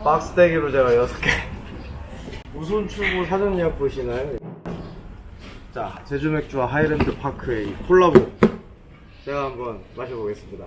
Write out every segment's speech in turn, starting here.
박스대기로 제가 6개 우선 출고 사전 예약 보시나요? 자, 제주 맥주와 하이랜드 파크의 이 콜라보 제가 한번 마셔보겠습니다.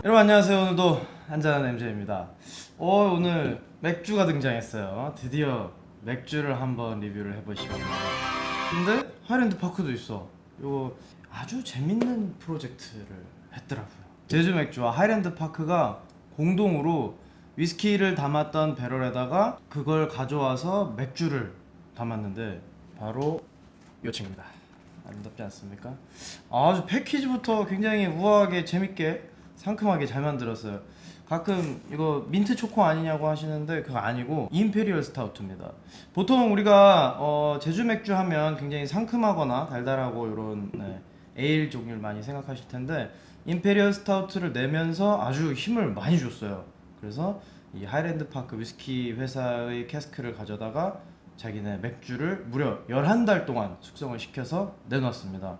여러분 안녕하세요. 오늘도 한잔하는 MJ입니다. 오늘 맥주가 등장했어요. 드디어 맥주를 한번 리뷰를 해보시겠습니다. 근데 하이랜드 파크도 있어. 이거 아주 재밌는 프로젝트를 했더라고요. 제주 맥주와 하이랜드 파크가 공동으로 위스키를 담았던 배럴에다가 그걸 가져와서 맥주를 담았는데 바로 이 친구입니다. 아름답지 않습니까? 아주 패키지부터 굉장히 우아하게 재밌게 상큼하게 잘 만들었어요. 가끔 이거 민트 초코 아니냐고 하시는데 그거 아니고 임페리얼 스타우트입니다. 보통 우리가 제주 맥주 하면 굉장히 상큼하거나 달달하고 이런 에일 종류를 많이 생각하실 텐데 임페리얼 스타우트를 내면서 아주 힘을 많이 줬어요. 그래서 이 하이랜드 파크 위스키 회사의 캐스크를 가져다가 자기네 맥주를 무려 11달 동안 숙성을 시켜서 내놨습니다.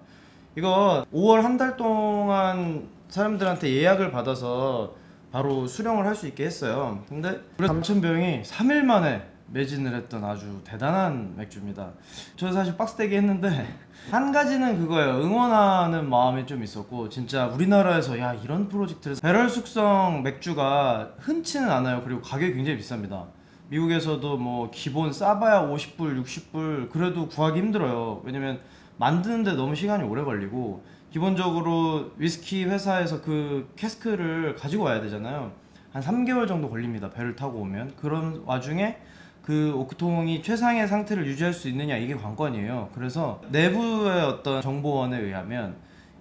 이거 5월 한 달 동안 사람들한테 예약을 받아서 바로 수령을 할 수 있게 했어요. 근데 무려 3,000병이 3일 만에 매진을 했던 아주 대단한 맥주입니다. 저는 사실 박스대기 했는데 한 가지는 그거예요. 응원하는 마음이 좀 있었고, 진짜 우리나라에서 야 이런 프로젝트를 배럴 숙성 맥주가 흔치는 않아요. 그리고 가격이 굉장히 비쌉니다. 미국에서도 뭐 기본 싸봐야 50불 60불 그래도 구하기 힘들어요. 왜냐면 만드는데 너무 시간이 오래 걸리고, 기본적으로 위스키 회사에서 그 캐스크를 가지고 와야 되잖아요. 한 3개월 정도 걸립니다. 배를 타고 오면. 그런 와중에 그 오크통이 최상의 상태를 유지할 수 있느냐, 이게 관건이에요. 그래서 내부의 어떤 정보원에 의하면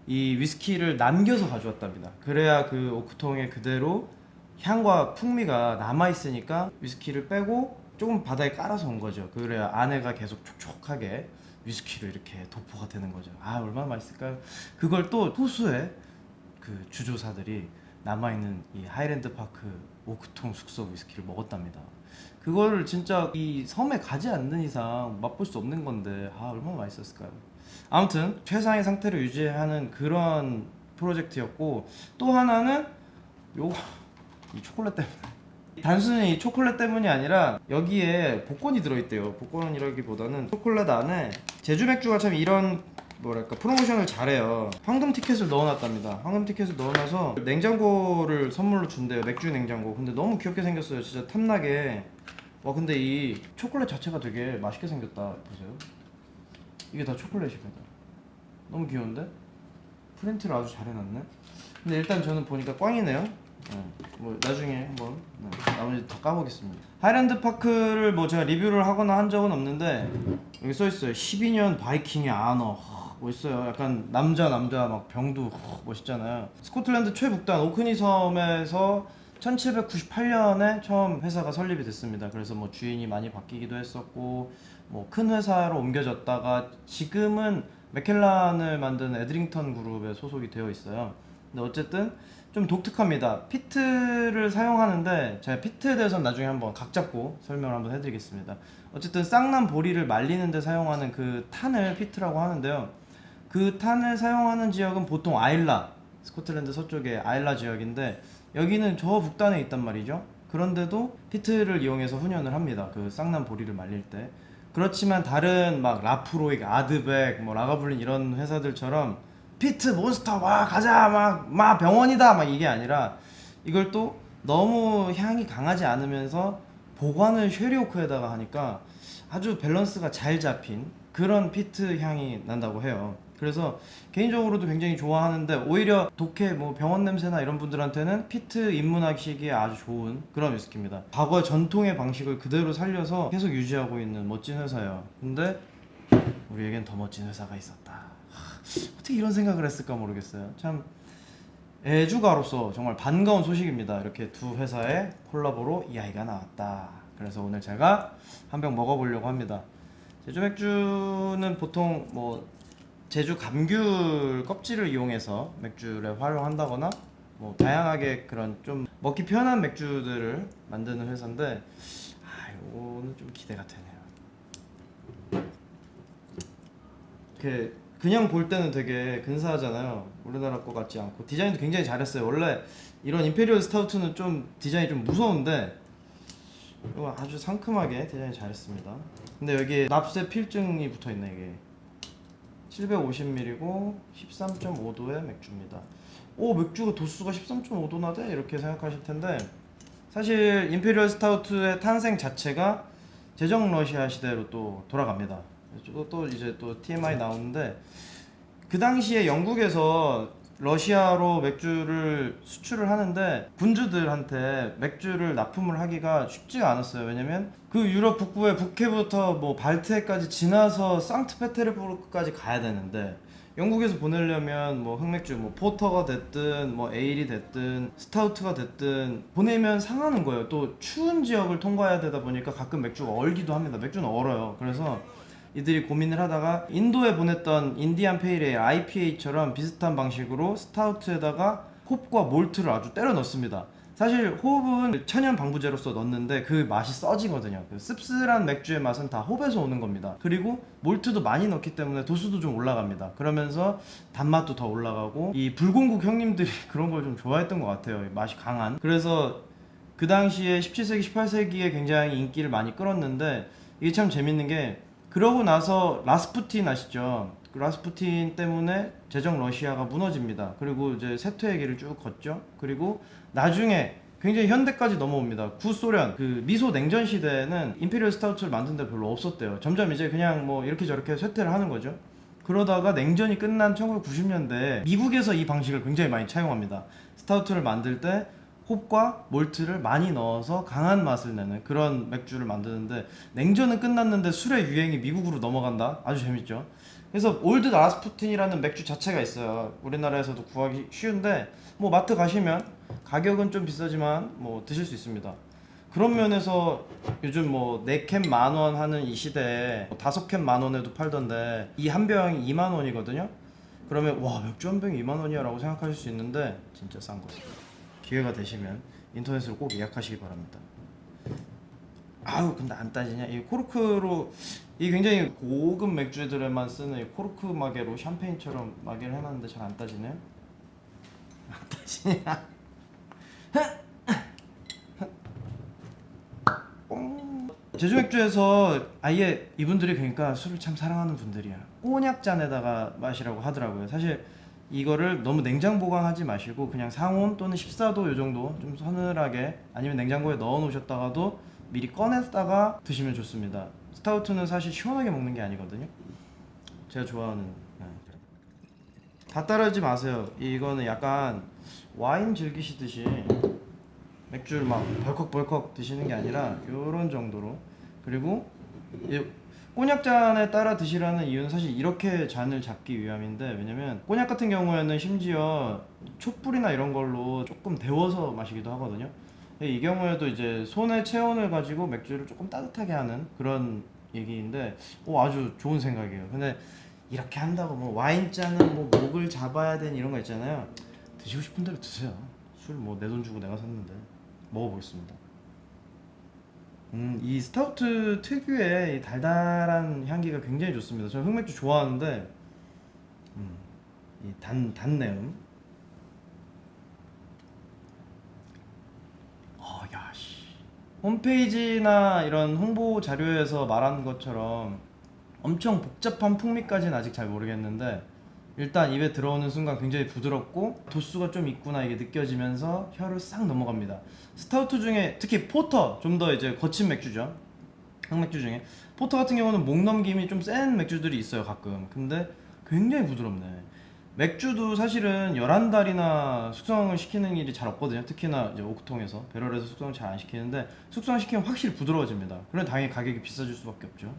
이 위스키를 남겨서 가져왔답니다. 그래야 그 오크통에 그대로 향과 풍미가 남아있으니까 위스키를 빼고 조금 바닥에 깔아서 온 거죠. 그래야 안에가 계속 촉촉하게 위스키로 이렇게 도포가 되는 거죠. 아, 얼마나 맛있을까요? 그걸 또 소수의 그 주조사들이 남아있는 이 하이랜드 파크 오크통 숙성 위스키를 먹었답니다. 그거를 진짜 이 섬에 가지 않는 이상 맛볼 수 없는 건데 아, 얼마나 맛있었을까요? 아무튼 최상의 상태를 유지하는 그런 프로젝트였고, 또 하나는 요거 이 초콜릿 때문에, 단순히 이 초콜릿 때문이 아니라 여기에 복권이 들어있대요. 복권이라기보다는 초콜릿 안에 제주 맥주가 참 이런 뭐랄까 프로모션을 잘해요. 황금 티켓을 넣어놨답니다. 황금 티켓을 넣어놔서 냉장고를 선물로 준대요. 맥주 냉장고. 근데 너무 귀엽게 생겼어요. 진짜 탐나게. 와, 근데 이 초콜릿 자체가 되게 맛있게 생겼다. 보세요. 이게 다 초콜릿입니다. 너무 귀여운데? 프린트를 아주 잘 해놨네. 근데 일단 저는 보니까 꽝이네요. 뭐 나중에 한번 나머지 다 까보겠습니다. 하이랜드 파크를 뭐 제가 리뷰를 하거나 한 적은 없는데 여기 써있어요. 12년 바이킹의 아너. 멋있어요. 약간 남자 막 병도 멋있잖아요. 스코틀랜드 최북단 오크니 섬에서 1798년에 처음 회사가 설립이 됐습니다. 그래서 뭐 주인이 많이 바뀌기도 했었고, 뭐 큰 회사로 옮겨졌다가 지금은 맥켈란을 만든 에드링턴 그룹에 소속이 되어 있어요. 근데 어쨌든 좀 독특합니다. 피트를 사용하는데 제가 피트에 대해서는 나중에 한번 각 잡고 설명을 한번 해드리겠습니다. 어쨌든 쌍남 보리를 말리는 데 사용하는 그 탄을 피트라고 하는데요. 그 탄을 사용하는 지역은 보통 아일라, 스코틀랜드 서쪽의 아일라 지역인데 여기는 저 북단에 있단 말이죠. 그런데도 피트를 이용해서 훈연을 합니다. 그 쌍남 보리를 말릴 때. 그렇지만 다른 막 라프로익, 아드백, 뭐 라가블린 이런 회사들처럼 피트 몬스터 와 가자 막 병원이다 막 이게 아니라, 이걸 또 너무 향이 강하지 않으면서 보관을 쉐리오크에다가 하니까 아주 밸런스가 잘 잡힌 그런 피트 향이 난다고 해요. 그래서 개인적으로도 굉장히 좋아하는데, 오히려 독해 뭐 병원 냄새나 이런 분들한테는 피트 입문하시기에 아주 좋은 그런 위스키입니다. 과거의 전통의 방식을 그대로 살려서 계속 유지하고 있는 멋진 회사예요. 근데 우리에겐 더 멋진 회사가 있었다. 어떻게 이런 생각을 했을까 모르겠어요. 참 애주가로서 정말 반가운 소식입니다. 이렇게 두 회사의 콜라보로 이 아이가 나왔다. 그래서 오늘 제가 한 병 먹어보려고 합니다. 제주 맥주는 보통 뭐 제주 감귤 껍질을 이용해서 맥주를 활용한다거나 뭐 다양하게 그런 좀 먹기 편한 맥주들을 만드는 회사인데 이거는 좀 기대가 되네요. 그냥 볼 때는 되게 근사하잖아요. 우리나라 거 같지 않고 디자인도 굉장히 잘했어요. 원래 이런 임페리얼 스타우트는 좀 디자인이 좀 무서운데 이거 아주 상큼하게 디자인 잘했습니다. 근데 여기 납세 필증이 붙어있네. 이게 750ml고 13.5도의 맥주입니다. 오, 맥주가 도수가 13.5도나 돼? 이렇게 생각하실 텐데 사실 임페리얼 스타우트의 탄생 자체가 제정 러시아 시대로 또 돌아갑니다. 또 이제 또 TMI 나오는데 그 당시에 영국에서 러시아로 맥주를 수출을 하는데 군주들한테 맥주를 납품을 하기가 쉽지가 않았어요. 왜냐면 그 유럽 북부의 북해부터 뭐 발트해까지 지나서 상트페테르부르크까지 가야 되는데 영국에서 보내려면 뭐 흑맥주 뭐 포터가 됐든 뭐 에일이 됐든 스타우트가 됐든 보내면 상하는 거예요. 또 추운 지역을 통과해야 되다 보니까 가끔 맥주가 얼기도 합니다. 맥주는 얼어요. 그래서 이들이 고민을 하다가 인도에 보냈던 인디안 페일에일 IPA처럼 비슷한 방식으로 스타우트에다가 홉과 몰트를 아주 때려 넣습니다. 사실 홉은 천연 방부제로서 넣는데 그 맛이 써지거든요. 그 씁쓸한 맥주의 맛은 다 홉에서 오는 겁니다. 그리고 몰트도 많이 넣기 때문에 도수도 좀 올라갑니다. 그러면서 단맛도 더 올라가고 이 불공국 형님들이 그런 걸 좀 좋아했던 것 같아요. 맛이 강한. 그래서 그 당시에 17세기, 18세기에 굉장히 인기를 많이 끌었는데 이게 참 재밌는 게 그러고 나서 라스푸틴 아시죠? 그 라스푸틴 때문에 제정 러시아가 무너집니다. 그리고 이제 쇠퇴의 길을 쭉 걷죠. 그리고 나중에 굉장히 현대까지 넘어옵니다. 구소련 그 미소 냉전 시대에는 임페리얼 스타우트를 만든 데 별로 없었대요. 점점 이제 그냥 뭐 이렇게 저렇게 쇠퇴를 하는 거죠. 그러다가 냉전이 끝난 1990년대에 미국에서 이 방식을 굉장히 많이 차용합니다. 스타우트를 만들 때 홉과 몰트를 많이 넣어서 강한 맛을 내는 그런 맥주를 만드는데 냉전은 끝났는데 술의 유행이 미국으로 넘어간다? 아주 재밌죠. 그래서 올드 라스푸틴이라는 맥주 자체가 있어요. 우리나라에서도 구하기 쉬운데 뭐 마트 가시면 가격은 좀 비싸지만 뭐 드실 수 있습니다. 그런 면에서 요즘 뭐 4캔 만원 하는 이 시대에 5캔 만원에도 팔던데 이 한 병이 2만원이거든요. 그러면 와, 맥주 한 병이 2만원이야 라고 생각하실 수 있는데 진짜 싼 거예요. 기회가 되시면 인터넷으로 꼭 예약하시기 바랍니다. 아우, 근데 안 따지냐? 이 코르크로 이 굉장히 고급 맥주들에만 쓰는 이 코르크 마개로 샴페인처럼 마개를 해놨는데 잘 안 따지네요. 안 따지냐? 제주 맥주에서 아예 이분들이 그러니까 술을 참 사랑하는 분들이야. 꼬냑 잔에다가 마시라고 하더라고요. 사실 이거를 너무 냉장 보관하지 마시고 그냥 상온 또는 14도 요 정도 좀 서늘하게 아니면 냉장고에 넣어 놓으셨다가도 미리 꺼냈다가 드시면 좋습니다. 스타우트는 사실 시원하게 먹는 게 아니거든요. 제가 좋아하는. 다 따르지 마세요. 이거는 약간 와인 즐기시듯이 맥주를 막 벌컥벌컥 드시는 게 아니라 요런 정도로. 그리고 이 꼬냑 잔에 따라 드시라는 이유는 사실 이렇게 잔을 잡기 위함인데, 왜냐면 꼬냑 같은 경우에는 심지어 촛불이나 이런 걸로 조금 데워서 마시기도 하거든요. 이 경우에도 이제 손의 체온을 가지고 맥주를 조금 따뜻하게 하는 그런 얘기인데 아주 좋은 생각이에요. 근데 이렇게 한다고 뭐 와인잔은 뭐 목을 잡아야 되는 이런 거 있잖아요. 드시고 싶은 대로 드세요. 술 뭐 내 돈 주고 내가 샀는데. 먹어보겠습니다. 이 스타우트 특유의 이 달달한 향기가 굉장히 좋습니다. 저는 흑맥주 좋아하는데 이 단내음. 야씨. 홈페이지나 이런 홍보 자료에서 말하는 것처럼 엄청 복잡한 풍미까지는 아직 잘 모르겠는데 일단 입에 들어오는 순간 굉장히 부드럽고 도수가 좀 있구나 이게 느껴지면서 혀를 싹 넘어갑니다. 스타우트 중에 특히 포터, 좀 더 이제 거친 맥주죠. 흑맥주 중에 포터 같은 경우는 목 넘김이 좀 센 맥주들이 있어요 가끔. 근데 굉장히 부드럽네. 맥주도 사실은 11달이나 숙성을 시키는 일이 잘 없거든요. 특히나 이제 오크통에서 배럴에서 숙성을 잘 안 시키는데 숙성을 시키면 확실히 부드러워집니다. 그럼 당연히 가격이 비싸질 수밖에 없죠.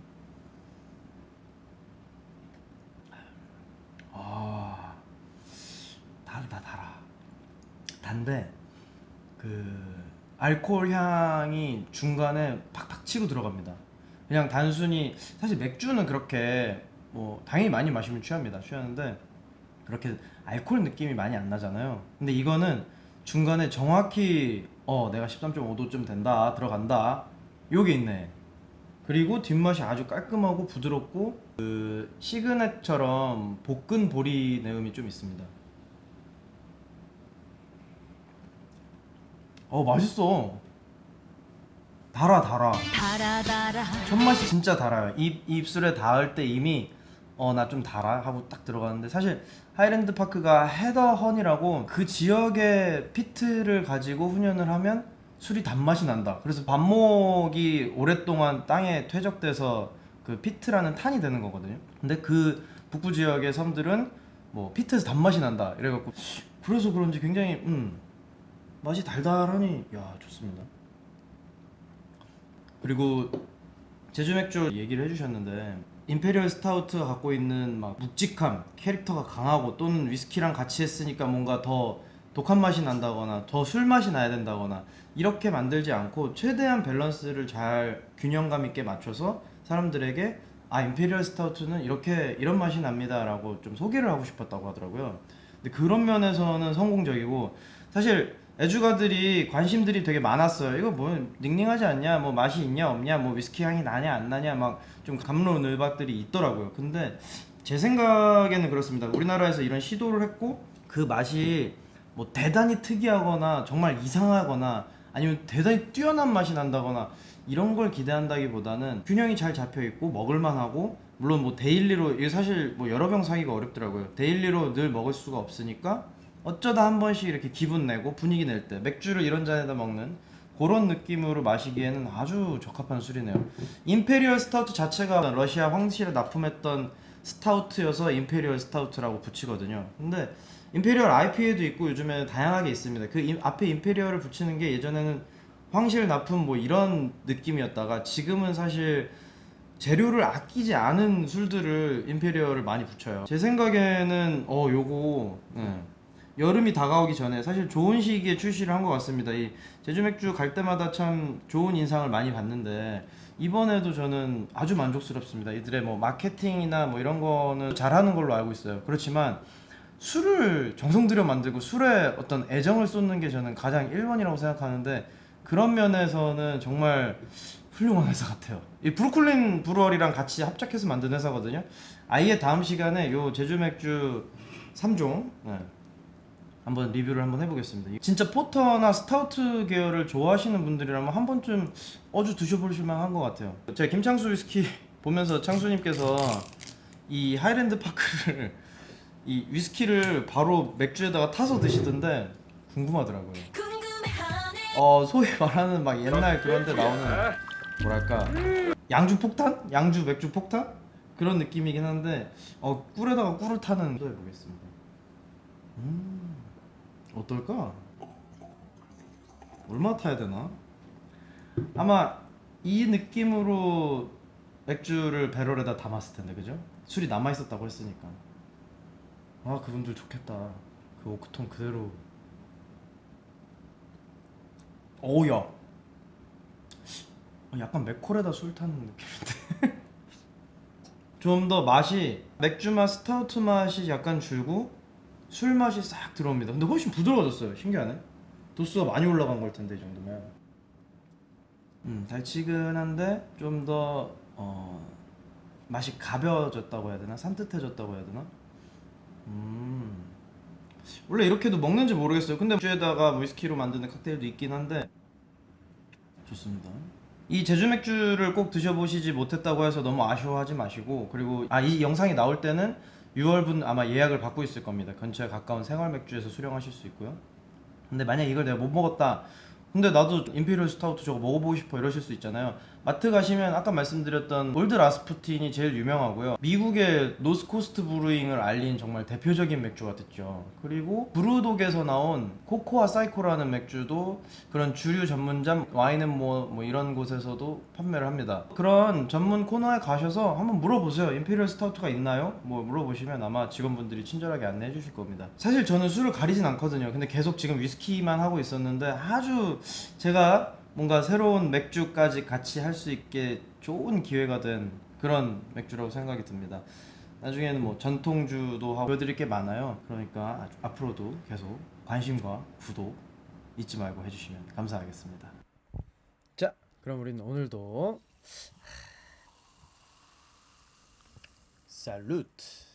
달아. 단데 그 알코올 향이 중간에 팍팍 치고 들어갑니다. 그냥 단순히 사실 맥주는 그렇게 뭐 당연히 많이 마시면 취하는데 그렇게 알코올 느낌이 많이 안 나잖아요. 근데 이거는 중간에 정확히 내가 13.5도쯤 된다, 들어간다, 요게 있네. 그리고 뒷맛이 아주 깔끔하고 부드럽고 그 시그넷처럼 볶은 보리 내음이 좀 있습니다. 맛있어. 달아. 첫 맛이 진짜 달아요. 입술에 닿을 때 이미 나 좀 달아 하고 딱 들어가는데, 사실 하이랜드 파크가 헤더헌이라고 그 지역의 피트를 가지고 훈연을 하면 술이 단맛이 난다. 그래서 반목이 오랫동안 땅에 퇴적돼서 그 피트라는 탄이 되는 거거든요. 근데 그 북부 지역의 섬들은 뭐 피트에서 단맛이 난다 이래갖고, 그래서 그런지 굉장히 맛이 달달하니 좋습니다. 그리고 제주 맥주 얘기를 해주셨는데, 임페리얼 스타우트가 갖고 있는 막 묵직함, 캐릭터가 강하고 또는 위스키랑 같이 했으니까 뭔가 더 독한 맛이 난다거나 더 술 맛이 나야 된다거나 이렇게 만들지 않고 최대한 밸런스를 잘 균형감 있게 맞춰서 사람들에게 임페리얼 스타우트는 이런 맛이 납니다 라고 좀 소개를 하고 싶었다고 하더라고요. 근데 그런 면에서는 성공적이고, 사실 애주가들이 관심들이 되게 많았어요. 이거 뭐 닝닝하지 않냐, 뭐 맛이 있냐 없냐, 뭐 위스키 향이 나냐 안 나냐, 막 좀 갑론을박들이 있더라고요. 근데 제 생각에는 그렇습니다. 우리나라에서 이런 시도를 했고 그 맛이 뭐 대단히 특이하거나 정말 이상하거나 아니면 대단히 뛰어난 맛이 난다거나 이런 걸 기대한다기보다는 균형이 잘 잡혀 있고 먹을만하고, 물론 뭐 데일리로, 이게 사실 뭐 여러 병 사기가 어렵더라고요. 데일리로 늘 먹을 수가 없으니까 어쩌다 한 번씩 이렇게 기분 내고 분위기 낼 때 맥주를 이런 잔에다 먹는 그런 느낌으로 마시기에는 아주 적합한 술이네요. 임페리얼 스타우트 자체가 러시아 황실에 납품했던 스타우트여서 임페리얼 스타우트라고 붙이거든요. 근데 임페리얼 IPA도 있고 요즘에 다양하게 있습니다. 그 앞에 임페리얼을 붙이는 게 예전에는 황실 납품 뭐 이런 느낌이었다가, 지금은 사실 재료를 아끼지 않은 술들을 임페리얼을 많이 붙여요. 제 생각에는 요거 여름이 다가오기 전에 사실 좋은 시기에 출시를 한 것 같습니다. 이 제주 맥주 갈 때마다 참 좋은 인상을 많이 받는데 이번에도 저는 아주 만족스럽습니다. 이들의 뭐 마케팅이나 뭐 이런 거는 잘하는 걸로 알고 있어요. 그렇지만 술을 정성 들여 만들고 술에 어떤 애정을 쏟는 게 저는 가장 1번이라고 생각하는데, 그런 면에서는 정말 훌륭한 회사 같아요. 이 브루클린 브루어리랑 같이 합작해서 만든 회사거든요. 아예 다음 시간에 요 제주 맥주 3종 한번 리뷰를 한번 해보겠습니다. 진짜 포터나 스타우트 계열을 좋아하시는 분들이라면 한 번쯤 어주 드셔보실 만한 것 같아요. 제가 김창수 위스키 보면서 창수님께서 이 하이랜드 파크를 이 위스키를 바로 맥주에다가 타서 드시던데 궁금하더라고요. 소위 말하는 막 옛날 그런 데 나오는 뭐랄까 양주 폭탄? 양주 맥주 폭탄? 그런 느낌이긴 한데 꿀에다가 꿀을 타는 또 해보겠습니다. 어떨까? 얼마 타야 되나? 아마 이 느낌으로 맥주를 배럴에다 담았을 텐데, 그죠? 술이 남아 있었다고 했으니까. 그분들 좋겠다. 그 오크통 그대로. 오야. 약간 맥콜에다 술 타는 느낌인데. 좀 더 맛이 맥주 맛, 스타우트 맛이 약간 줄고 술 맛이 싹 들어옵니다. 근데 훨씬 부드러워졌어요. 신기하네. 도수가 많이 올라간 걸 텐데 이 정도면. 달치근한데 좀 더 맛이 가벼워졌다고 해야 되나? 산뜻해졌다고 해야 되나? 원래 이렇게도 먹는지 모르겠어요. 근데 맥주에다가 위스키로 만드는 칵테일도 있긴 한데 좋습니다. 이 제주 맥주를 꼭 드셔보시지 못했다고 해서 너무 아쉬워하지 마시고, 그리고 이 영상이 나올 때는 6월분 아마 예약을 받고 있을 겁니다. 근처에 가까운 생활 맥주에서 수령하실 수 있고요. 근데 만약 이걸 내가 못 먹었다, 근데 나도 임페리얼 스타우트 저거 먹어보고 싶어 이러실 수 있잖아요. 마트 가시면 아까 말씀드렸던 올드 라스푸틴이 제일 유명하고요. 미국의 노스코스트 브루잉을 알린 정말 대표적인 맥주가 됐죠. 그리고 브루독에서 나온 코코아 사이코라는 맥주도 그런 주류 전문점 와인앤모 이런 곳에서도 판매를 합니다. 그런 전문 코너에 가셔서 한번 물어보세요. 임페리얼 스타우트가 있나요? 뭐 물어보시면 아마 직원분들이 친절하게 안내해 주실 겁니다. 사실 저는 술을 가리진 않거든요. 근데 계속 지금 위스키만 하고 있었는데 아주 제가 뭔가 새로운 맥주까지 같이 할 수 있게 좋은 기회가 된 그런 맥주라고 생각이 듭니다. 나중에는 뭐 전통주도 하고 보여드릴 게 많아요. 그러니까 앞으로도 계속 관심과 구독 잊지 말고 해주시면 감사하겠습니다. 자, 그럼 우리는 오늘도 살루트.